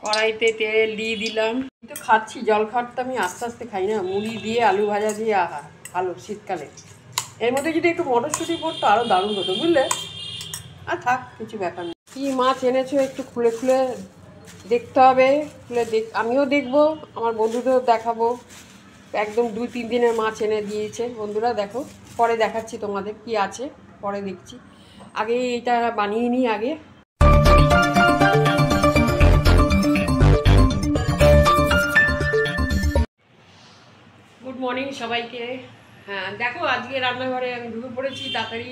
কড়াইতে তেল দিয়ে দিলাম। তো খাচ্ছি, জল খাওয়ার তো আমি আস্তে আস্তে খাই না, মুড়ি দিয়ে আলু ভাজা দিয়ে আহা ভালো শীতকালে। এর মধ্যে যদি একটু মটরশুঁটি পড়তো আরও দারুণ হতো, বুঝলে। আর থাক, কিছু ব্যাপার নেই। কী মাছ এনেছো একটু খুলে খুলে দেখতে হবে, খুলে আমিও দেখবো, আমার বন্ধুদেরও দেখাবো। একদম 2-3 দিনের মাছ এনে দিয়েছে বন্ধুরা, দেখো পরে দেখাচ্ছি তোমাদের কি আছে, পরে দেখছি। আগে এটা বানিয়ে নিই আগে। গুড মর্নিং সবাইকে। হ্যাঁ দেখো, আজকে রান্নাঘরে আমি ঢুকে পড়েছি তাড়াতাড়ি।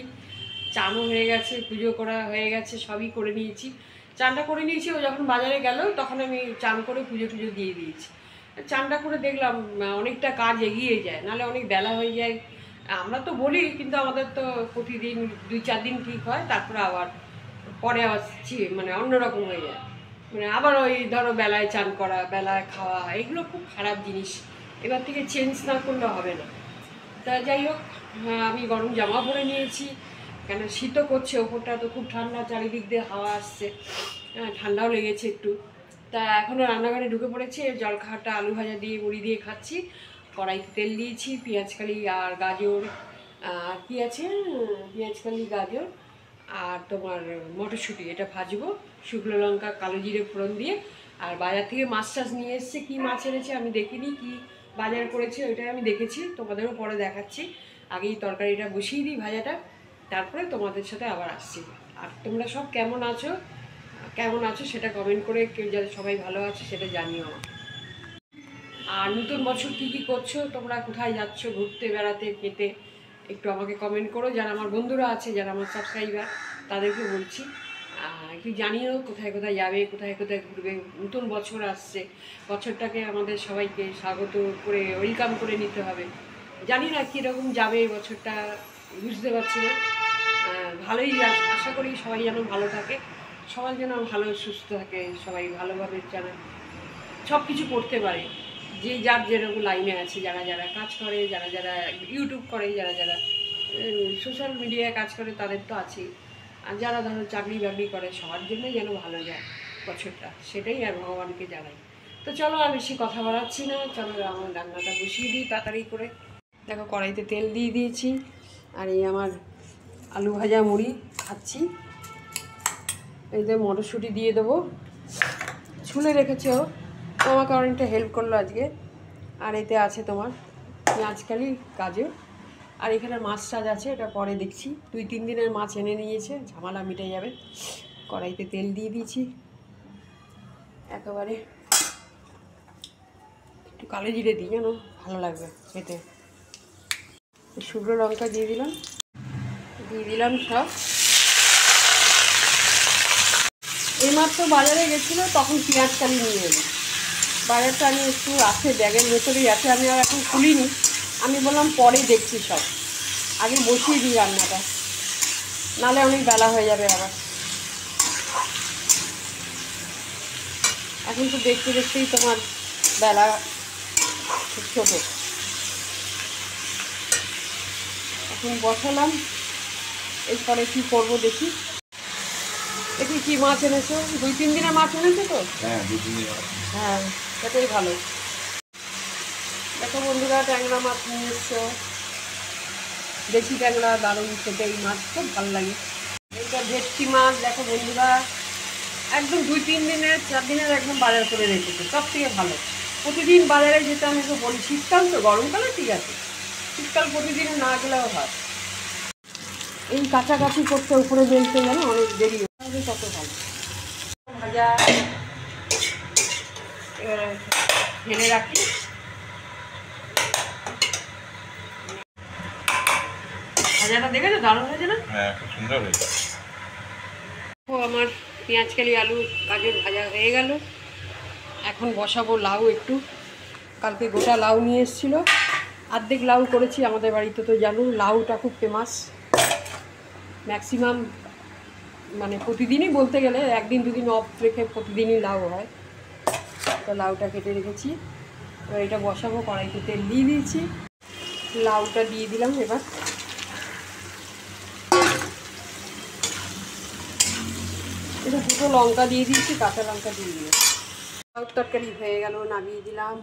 চানও হয়ে গেছে, পুজো করা হয়ে গেছে, সবই করে নিয়েছি। চানটা করে নিয়েছি, ও যখন বাজারে গেল তখন আমি চান করে পুজো টুজো দিয়ে দিয়েছি। চানটা করে দেখলাম অনেকটা কাজ এগিয়ে যায়, নাহলে অনেক বেলা হয়ে যায়। আমরা তো বলি, কিন্তু আমাদের তো প্রতিদিন 2-4 দিন ঠিক হয়, তারপরে আবার পরে আবার মানে অন্যরকম হয়ে যায়। মানে আবার ওই ধরো বেলায় চান করা, বেলায় খাওয়া, এগুলো খুব খারাপ জিনিস। এবার থেকে চেঞ্জ না করলে হবে না। তা যাই হোক, আমি গরম জামা পরে নিয়েছি, কেন শীতও করছে, ওপরটা তো খুব ঠান্ডা, চারিদিক দিয়ে হাওয়া আসছে, ঠান্ডাও লেগেছে একটু। তা এখনও রান্নাঘরে ঢুকে পড়েছি, জল খাওয়াটা আলু ভাজা দিয়ে মুড়ি দিয়ে খাচ্ছি। কড়াইতে তেল দিয়েছি, পেঁয়াজকালি আর গাজর, আর কী আছে, পেঁয়াজকালি গাজর আর তোমার মটরশুঁটি, এটা ভাজবো শুকনো লঙ্কা কালো জিরে ফোড়ন দিয়ে। আর বাজার থেকে মাছ টাছ নিয়ে এসছে, কী মাছ এনেছে আমি দেখিনি, কি বাজার করেছে ওইটাই আমি দেখেছি, তোমাদেরও পরে দেখাচ্ছি। আগেই তরকারিটা বসিয়ে দিই ভাজাটা, তারপরে তোমাদের সাথে আবার আসছি। আর তোমরা সব কেমন আছো সেটা কমেন্ট করে, কেউ যাতে সবাই ভালো আছে সেটা জানিও আমার। আর নতুন বছর কী কী করছো তোমরা, কোথায় যাচ্ছ ঘুরতে বেড়াতে খেতে, একটু আমাকে কমেন্ট করো। যারা আমার বন্ধুরা আছে, যারা আমার সাবস্ক্রাইবার, তাদেরকে বলছি একটু জানিও কোথায় কোথায় যাবে, কোথায় কোথায় ঘুরবে। নতুন বছর আসছে, বছরটাকে আমাদের সবাইকে স্বাগত করে ওয়েলকাম করে নিতে হবে। জানি না কীরকম যাবে এই বছরটা, বুঝতে পারছি না। ভালোই, আশা করি সবাই যেন ভালো থাকে, সবাই যেন ভালো সুস্থ থাকে, সবাই ভালোভাবে যেন সব কিছু করতে পারে। যে যার যেরকম লাইনে আছে, যারা যারা কাজ করে, যারা যারা ইউটিউব করে, যারা যারা সোশ্যাল মিডিয়ায় কাজ করে, তাদের তো আছেই। আর যারা ধরো চাকরি বাকরি করে, সবার জন্যই যেন ভালো যায় বছরটা, সেটাই আর ভগবানকে জানাই। তো চলো, আর বেশি কথা বাড়াচ্ছি না, চলো আমার রান্নাটা বসিয়ে দিই তাড়াতাড়ি করে। দেখো কড়াইতে তেল দিয়ে দিয়েছি, আর এই আমার আলু ভাজা মুড়ি খাচ্ছি। এই যে মটরশুঁটি দিয়ে দেবো, ছুলে রেখেছে ও, আমাকে অনেকটা হেল্প করলো আজকে। আর এতে আছে তোমার পেঁয়াজকালি গাজর, আর এখানে মাছ টাছ আছে, এটা পরে দেখছি। 2-3 দিনের মাছ এনে নিয়েছে, ঝামেলা মিটে যাবে। কড়াইতে তেল দিয়ে দিয়েছি একেবারে, একটু কালো জিরে দিই যেন ভালো লাগবে খেতে। শুকনো লঙ্কা দিয়ে দিলাম সব। এইমাত্র বাজারে গেছিলো, তখন পেঁয়াজকালি নিয়ে এলো। বাজারটা আমি একটু আছে, ব্যাগের ভেতরেই আছে, আমি আর এখন খুলিনি। আমি বললাম পরে দেখছি সব, আগে বসিয়ে দিই রান্নাটা, নাহলে অনেক বেলা হয়ে যাবে আবার। এখন তো দেখতে দেখতেই তোমার বেলা খুব ছোটো। এখন বসালাম, এরপরে কী করবো দেখি। দেখি কী মাছ এনেছো, 2-3 দিনের মাছ এনেছো তো? হ্যাঁ, 2-3 দিন। হ্যাঁ, সেটাই ভালো। দেখো বন্ধুরা, ট্যাংরা মাছ নিয়ে এসছো, দেশি ট্যাংরা, দারুণ খেতে, এই মাছ খুব ভালো লাগে। এইটা ভেটকি মাছ, দেখো বন্ধুরা, একদম 2-3 দিনের 4 দিনের একদম বাজার করে রেখেছে, সব থেকে ভালো। প্রতিদিন বাজারে যেতে আমি তো বলি, শীতকাল তো, গরমকালে ঠিক আছে, শীতকাল প্রতিদিন না গেলেও হয়। এই কাছাকাছি করতে উপরে বেলতে গেলে অনেক দেরি হবে, কত ভালো ভাজা। এবারে ঢেলে রাখি। ভাজাটা দেখেছো দারুণ হয়েছে না? হ্যাঁ, খুব সুন্দর হয়েছে। ও আমার পেঁয়াজকালি আলু গাজর ভাজা হয়ে গেল। এখন বসাবো লাউ একটু। কালকে গোটা লাউ নিয়ে এসেছিলো, অর্ধেক লাউ করেছি। আমাদের বাড়িতে তো জানো লাউটা খুব ফেমাস, ম্যাক্সিমাম মানে প্রতিদিনই বলতে গেলে, 1-2 দিন অফ রেখে প্রতিদিনই লাউ হয়। তো লাউটা কেটে রেখেছি, এবার এটা বসাবো। কড়াইতে তেল দিয়ে দিয়েছি, লাউটা দিয়ে দিলাম। এবার এটা 2টো লঙ্কা দিয়ে দিয়েছি, কাঁচা লঙ্কা দিয়ে দিলাম। তরকারি হয়ে গেল, নামিয়ে দিলাম।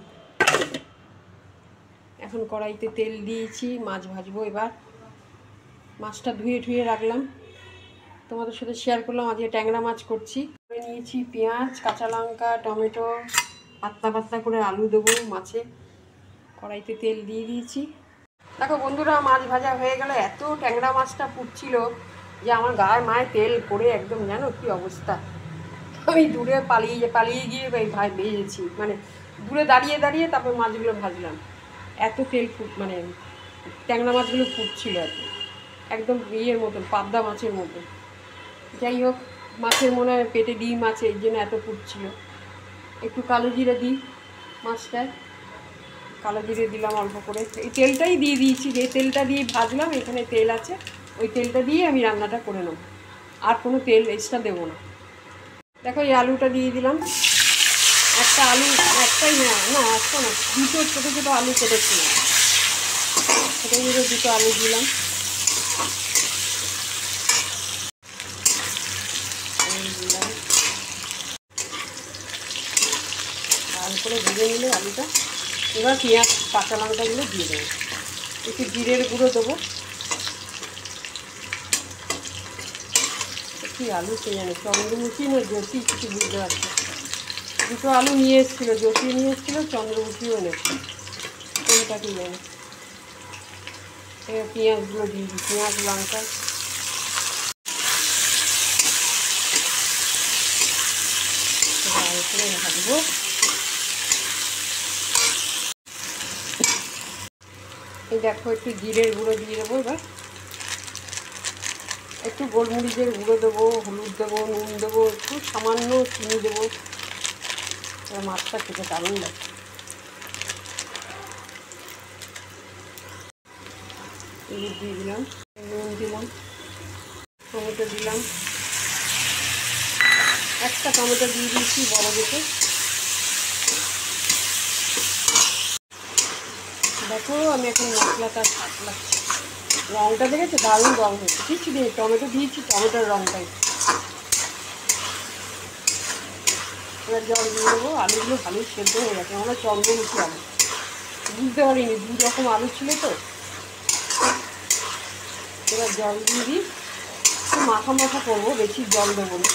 এখন কড়াইতে তেল দিয়েছি, মাছ ভাজবো। এবার মাছটা ধুয়ে ঠুয়ে রাখলাম, তোমাদের সাথে শেয়ার করলাম। আজকে ট্যাংরা মাছ করছি। নিয়েছি পেঁয়াজ, কাঁচা লঙ্কা, টমেটো, পাতলা পাতলা করে আলু দেবো মাছে। কড়াইতে তেল দিয়ে দিয়েছি। দেখো বন্ধুরা, মাছ ভাজা হয়ে গেল। এত ট্যাংরা মাছটা ফুটছিল যে আমার গায়ে মায়ে তেল পড়ে একদম, জানো কি অবস্থা। আমি দূরে পালিয়ে গিয়ে ভেজেছি, মানে দূরে দাঁড়িয়ে দাঁড়িয়ে তারপর মাছগুলো ভাজলাম। এত তেল মানে ট্যাংরা মাছগুলো ফুটছিল আর কি, একদম ইয়ের মতন, পাবদা মাছের মতন। যাই হোক, মাছের মনে হয় পেটে ডিম আছে, এই জন্য এত ফুটছিল। একটু কালো জিরে দিই মাছটায়, কালো জিরে দিলাম অল্প করে। এই তেলটাই দিয়ে দিয়েছি, যে তেলটা দিয়ে ভাজলাম, এখানে তেল আছে, ওই তেলটা দিয়ে আমি রান্নাটা করে নেব, আর কোনো তেল এক্সট্রা দেবো না। দেখো এই আলুটা দিয়ে দিলাম, একটা আলু, একটাই না একটা না, দুটো ছোটো ছোটো আলু কেটেছিলাম, ছোটো ছোটো দুটো আলু দিলাম। ভালো করে ভেজে নিলে আলুটা। এবার পেঁয়াজ কাঁচা লঙ্কাগুলো দিয়ে দেবো, একটু জিরের গুঁড়ো দেবো। কি আলু কে জানে, চন্দ্রমুখী না জ্যোতি, কিছু বুঝতে পারছি। দুটো আলু নিয়ে এসেছিলো, জ্যোতি নিয়ে এসেছিলো, চন্দ্রমুখীও এনেছে, কোনটা কি জানে। এবার পেঁয়াজগুলো দিয়ে দিই, পেঁয়াজ লঙ্কা ভালো করে ভাজবো। এই দেখো, একটু জিরের গুঁড়ো দিয়ে দেবো। এবার একটু গোলমরিচের গুঁড়ো দেবো, হলুদ দেবো, নুন দেবো, একটু সামান্য চিনি দেবো। এবার মাছটা খেতে দারুণ লাগে। হলুদ দিয়ে দিলাম, নুন দিলাম, টমেটো দিলাম, একটা টমেটো দিয়ে দিয়েছি বড় দেখে। দেখো আমি এখন মশলাটা ছাড়লাম, রঙটা দেখেছো, দারুণ রঙ হয়েছে। কিছু দিয়ে টমেটো দিয়েছি, টমেটোর রঙটাই। এবার জল দিয়ে দেবো। আলুগুলো ভালোই সেদ্ধ হয়ে গেছে, আমরা চন্দ্রমুখী আলু, বুঝতে পারিনি দু রকম আলু ছিল তো। এবার জল দিয়ে দিই, একটু মাখা মাখা করবো, বেশি জল দেবো না।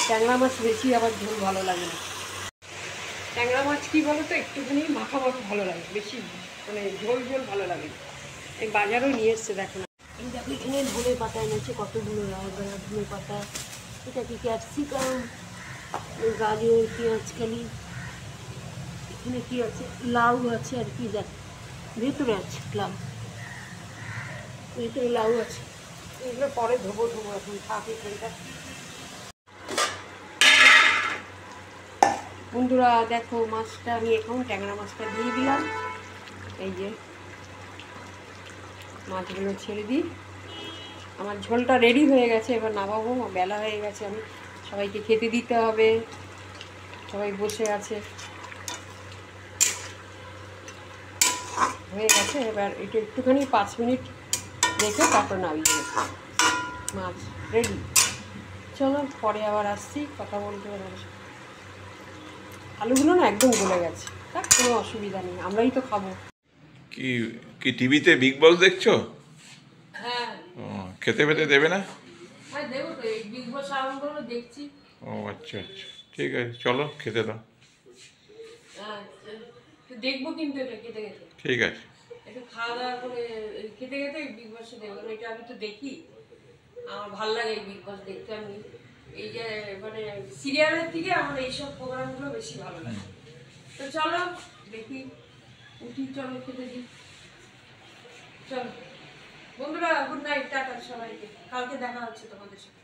ট্যাংরা মাছ বেশি আবার ঝোল ভালো লাগে না। ট্যাংরা মাছ কী বলো তো, একটুখানি মাখা মাখা ভালো লাগে, বেশি মানে ঝোল ঝোল ভালো লাগে। এই বাজারেও নিয়ে এসছে, দেখো না। এই দেখো এখানে ধনে পাতা এনেছে, কতগুলো রায়বেড়া ধনে পাতা। এটা কি ক্যাপসিকাম, গাজর, পেঁয়াজকালি, এখানে কি আছে, লাউ আছে, আর কি দেখ ভেতরে আছে লাউ, ভেতরে লাউ আছে। এগুলো পরে ধোবো এখন থাকে এখানটা। বন্ধুরা দেখো, মাছটা আমি এখন ট্যাংরা মাছটা দিয়ে দিলাম। এই যে মাছগুলো ছেড়ে দিই। আমার ঝোলটা রেডি হয়ে গেছে, এবার নামাবো, বেলা হয়ে গেছে, আমি সবাইকে খেতে দিতে হবে, সবাই বসে আছে। হয়ে গেছে, এবার এটা একটুখানি 5 মিনিট রেখে তারপর নামিয়ে দেবো। মাছ রেডি। চলো পরে আবার আসছি, কথা বলতে হবে। আলুগুলো না একদম গলে গেছে, তার কোনো অসুবিধা নেই, আমরাই তো খাবো। কি কি টিভিতে বিগ বস দেখছো? হ্যাঁ। ও, খেতে পেতে দেবে না? হ্যাঁ দেবো তো, এই বিগ বস আরম্ভ হলো, দেখছি। ও আচ্ছা আচ্ছা, ঠিক আছে, চলো খেতে দাও। আচ্ছা, দেখবো কিন্তু এটা খেতে খেতে। ঠিক আছে। একটু খাওয়া দাওয়া করে খেতে খেতে বিগ বসে দেখবো, এটা আমি তো দেখি, আমার ভালো লাগে এই বিগ বস দেখতে। আমি এই যে মানে সিরিয়ালের থেকে আমার এইসব প্রোগ্রামগুলো বেশি ভালো লাগে। তো চলো দেখি, উঠি, চলো খেতে দিই। চলো বন্ধুরা, গুড নাইট, টাটা সবাইকে, কালকে দেখা হচ্ছে তোমাদের সাথে।